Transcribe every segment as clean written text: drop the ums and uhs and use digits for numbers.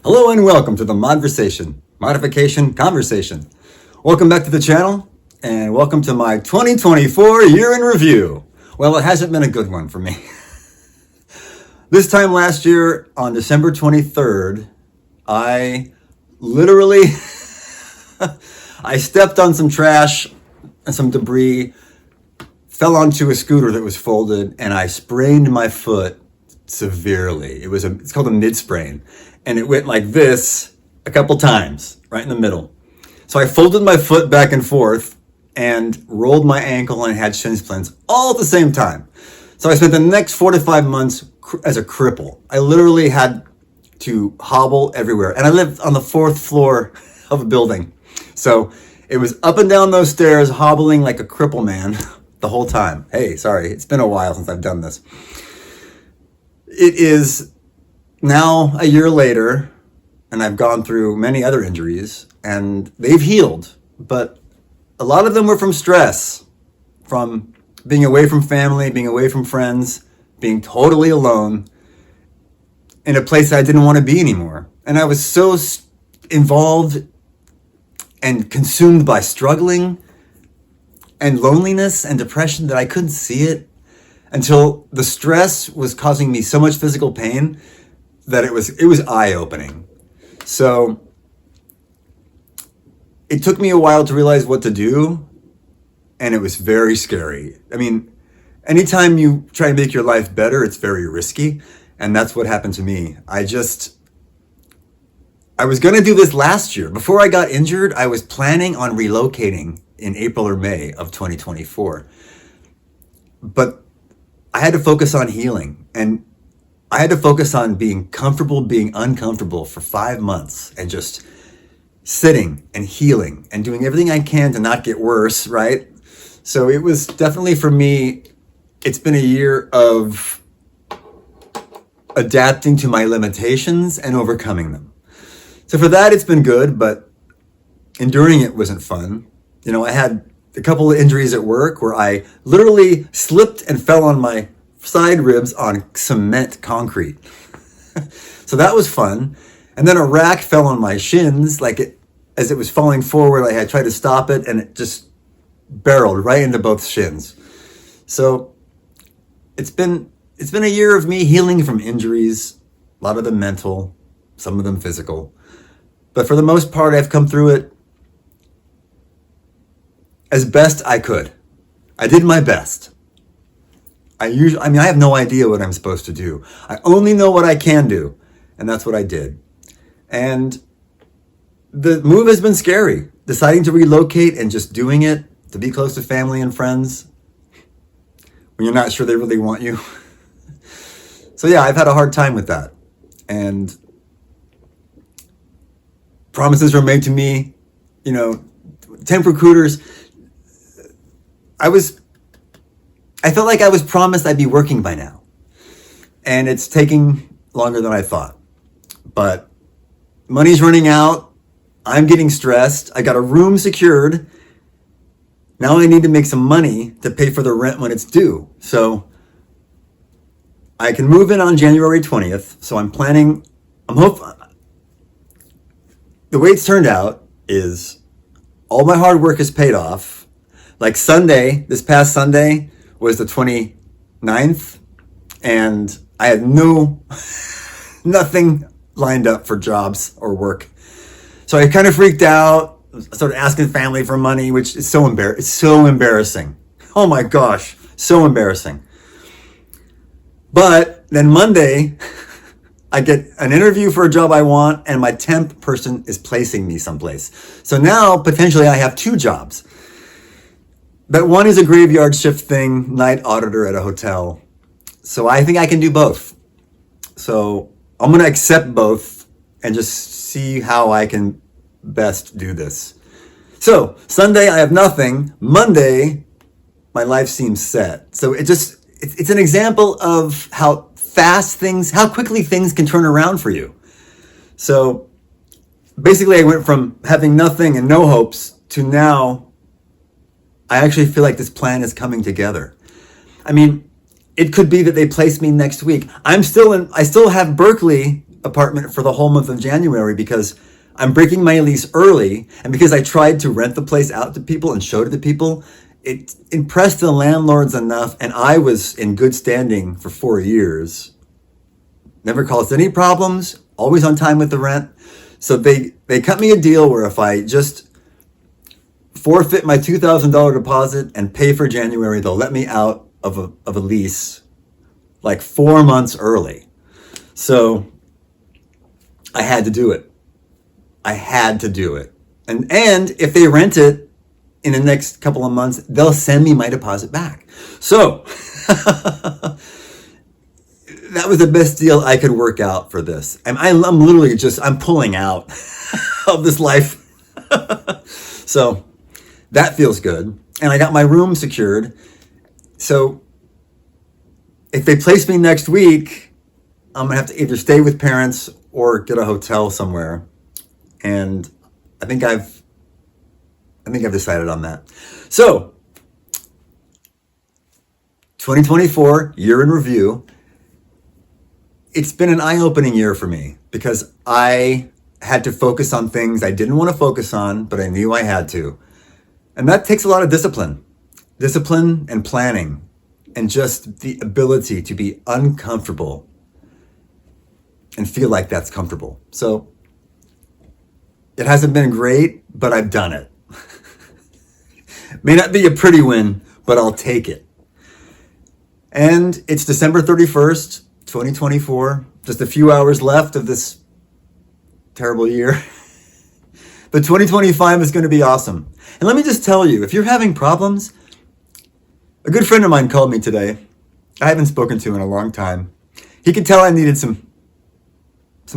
Hello and welcome to the MODversation, Modification Conversation. Welcome back to the channel and welcome to my 2024 year in review. Well, it hasn't been a good one for me. This time last year on December 23rd, I literally, I stepped on some trash and some debris, fell onto a scooter that was folded, and I sprained my foot severely. It's called a mid-sprain. And it went like this a couple times, right in the middle. So I folded my foot back and forth and rolled my ankle and had shin splints all at the same time. So I spent the next 4 to 5 months as a cripple. I literally had to hobble everywhere. And I lived on the 4th floor of a building. So it was up and down those stairs, hobbling like a cripple man the whole time. Hey, sorry, it's been a while since I've done this. It is now a year later, and I've gone through many other injuries, and they've healed, but a lot of them were from stress, from being away from family, being away from friends, being totally alone in a place that I didn't want to be anymore. And I was so involved and consumed by struggling and loneliness and depression that I couldn't see it until the stress was causing me so much physical pain that it was eye-opening. So it took me a while to realize what to do, and it was very scary. I mean, anytime you try to make your life better, it's very risky, and that's what happened to me. I was going to do this last year. Before I got injured, I was planning on relocating in April or May of 2024. But I had to focus on healing, and I had to focus on being comfortable, being uncomfortable for 5 months and just sitting and healing and doing everything I can to not get worse, right? So it was definitely for me, it's been a year of adapting to my limitations and overcoming them. So for that, it's been good, but enduring it wasn't fun. You know, I had a couple of injuries at work where I literally slipped and fell on my side ribs on cement concrete. So that was fun. And then a rack fell on my shins, as it was falling forward. I tried to stop it and it just barreled right into both shins. So it's been a year of me healing from injuries, a lot of them mental, some of them physical. But for the most part, I've come through it as best I could. I did my best. I have no idea what I'm supposed to do. I only know what I can do, and that's what I did. And the move has been scary. Deciding to relocate and just doing it, to be close to family and friends, when you're not sure they really want you. So yeah, I've had a hard time with that. And promises were made to me, 10 recruiters. I felt like I was promised I'd be working by now. And it's taking longer than I thought. But money's running out. I'm getting stressed. I got a room secured. Now I need to make some money to pay for the rent when it's due. So I can move in on January 20th. So the way it's turned out is all my hard work is paid off. Like this past Sunday was the 29th, and I had nothing lined up for jobs or work. So I kind of freaked out, started asking family for money, which is so embarrassing. Oh my gosh, so embarrassing. But then Monday, I get an interview for a job I want, and my temp person is placing me someplace. So now, potentially, I have 2 jobs. But one is a graveyard shift thing, night auditor at a hotel. So I think I can do both. So I'm going to accept both and just see how I can best do this. So Sunday, I have nothing. Monday, my life seems set. So it's an example of how quickly things can turn around for you. So basically, I went from having nothing and no hopes to now I actually feel like this plan is coming together. I mean, it could be that they place me next week. I still have Berkeley apartment for the whole month of January because I'm breaking my lease early, and because I tried to rent the place out to people and showed it to people. It impressed the landlords enough, and I was in good standing for 4 years. Never caused any problems, always on time with the rent. So they cut me a deal where if I just forfeit my $2,000 deposit and pay for January, they'll let me out of a lease like 4 months early. So I had to do it. I had to do it. And if they rent it in the next couple of months, they'll send me my deposit back. So that was the best deal I could work out for this. And I'm literally I'm pulling out of this life. So that feels good. And I got my room secured. So if they place me next week, I'm gonna have to either stay with parents or get a hotel somewhere. And I think I've decided on that. So 2024 year in review. It's been an eye-opening year for me because I had to focus on things I didn't want to focus on, but I knew I had to. And that takes a lot of discipline and planning, and just the ability to be uncomfortable and feel like that's comfortable. So it hasn't been great, but I've done it. May not be a pretty win, but I'll take it. And it's December 31st, 2024. Just a few hours left of this terrible year. But 2025 is going to be awesome. And let me just tell you, if you're having problems, a good friend of mine called me today. I haven't spoken to in a long time. He could tell I needed some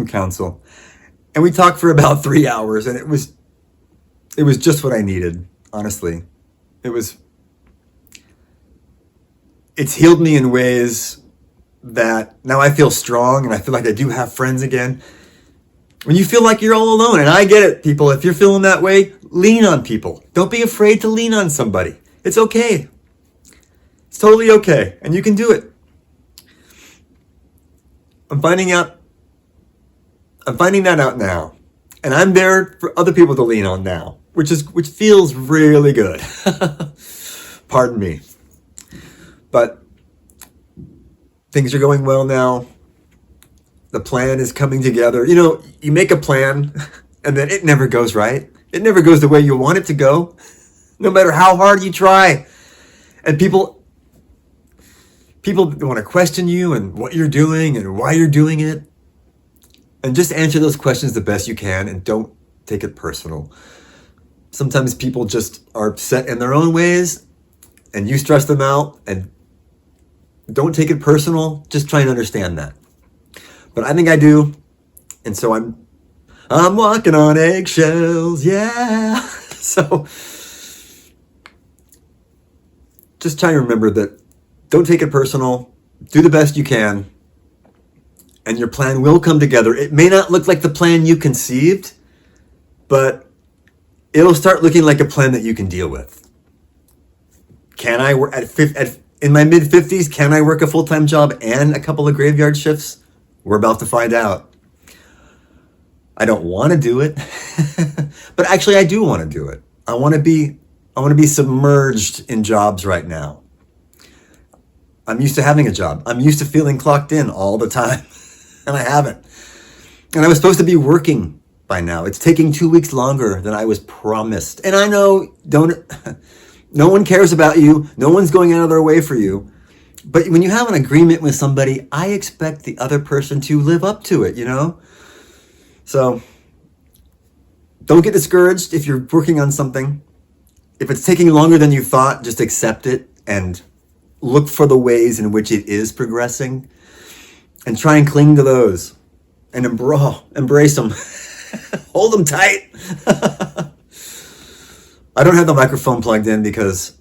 counsel. And we talked for about 3 hours, and it was just what I needed, honestly. It's healed me in ways that now I feel strong, and I feel like I do have friends again. When you feel like you're all alone, and I get it, people, if you're feeling that way, lean on people. Don't be afraid to lean on somebody. It's okay. It's totally okay, and you can do it. I'm finding that out now, and I'm there for other people to lean on now, which feels really good. Pardon me. But things are going well now. The plan is coming together. You know, you make a plan and then it never goes right. It never goes the way you want it to go, no matter how hard you try. And people want to question you and what you're doing and why you're doing it. And just answer those questions the best you can and don't take it personal. Sometimes people just are set in their own ways and you stress them out, and don't take it personal. Just try and understand that. But I think I do. And so I'm walking on eggshells. Yeah. So just try to remember that don't take it personal. Do the best you can. And your plan will come together. It may not look like the plan you conceived, but it'll start looking like a plan that you can deal with. Can I work in my mid-50s, can I work a full-time job and a couple of graveyard shifts? We're about to find out. I don't want to do it, but actually I do want to do it. I want to be submerged in jobs right now. I'm used to having a job. I'm used to feeling clocked in all the time, and I haven't. And I was supposed to be working by now. It's taking 2 weeks longer than I was promised. And I know, no one cares about you. No one's going out of their way for you. But when you have an agreement with somebody, I expect the other person to live up to it, you know? So don't get discouraged if you're working on something. If it's taking longer than you thought, just accept it and look for the ways in which it is progressing and try and cling to those and embrace them. Hold them tight. I don't have the microphone plugged in because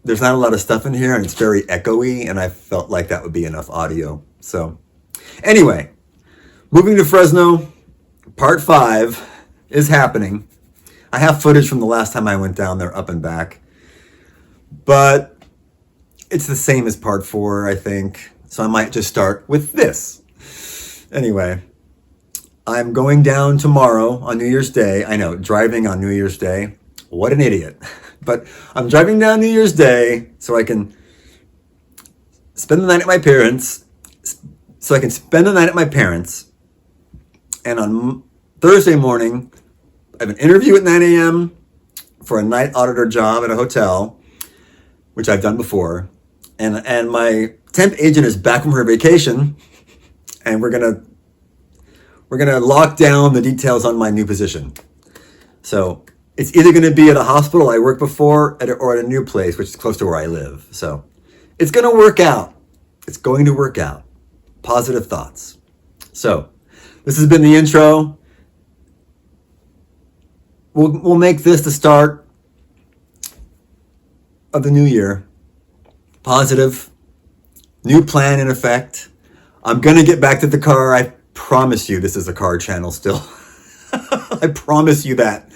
there's not a lot of stuff in here and it's very echoey, and I felt like that would be enough audio. So anyway, moving to Fresno, part 5 is happening. I have footage from the last time I went down there up and back, but it's the same as part 4, I think. So I might just start with this. Anyway, I'm going down tomorrow on New Year's Day. I know, driving on New Year's Day. What an idiot. But I'm driving down New Year's Day so I can spend the night at my parents. And on Thursday morning, I have an interview at 9 a.m. for a night auditor job at a hotel, which I've done before. And my temp agent is back from her vacation, and we're gonna lock down the details on my new position. So it's either gonna be at a hospital I worked before or at a new place, which is close to where I live. So it's gonna work out. It's going to work out. Positive thoughts. So this has been the intro. We'll make this the start of the new year. Positive. New plan in effect. I'm going to get back to the car. I promise you this is a car channel still. I promise you that.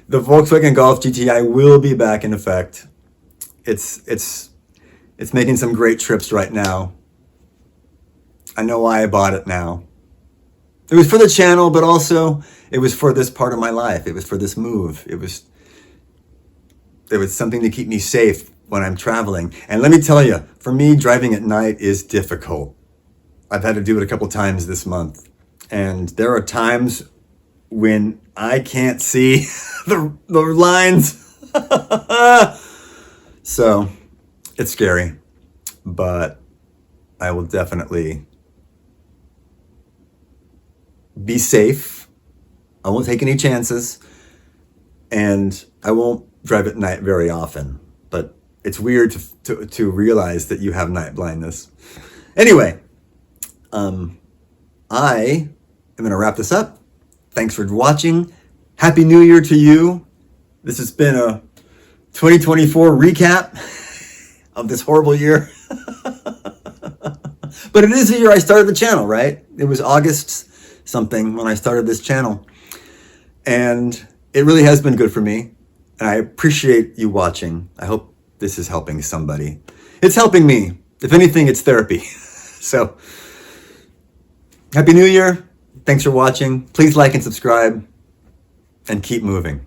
The Volkswagen Golf GTI will be back in effect. It's making some great trips right now. I know why I bought it now. It was for the channel, but also it was for this part of my life. It was for this move. It was something to keep me safe when I'm traveling. And let me tell you, for me, driving at night is difficult. I've had to do it a couple times this month. And there are times when I can't see the lines. So it's scary, but I will definitely be safe. I won't take any chances, and I won't drive at night very often. But it's weird to realize that you have night blindness. Anyway, I am going to wrap this up. Thanks for watching. Happy New Year to you. This has been a 2024 recap of this horrible year. But it is the year I started the channel, right? It was August something when I started this channel. And it really has been good for me. And I appreciate you watching. I hope this is helping somebody. It's helping me. If anything, it's therapy. So, Happy New Year. Thanks for watching. Please like and subscribe. And keep moving.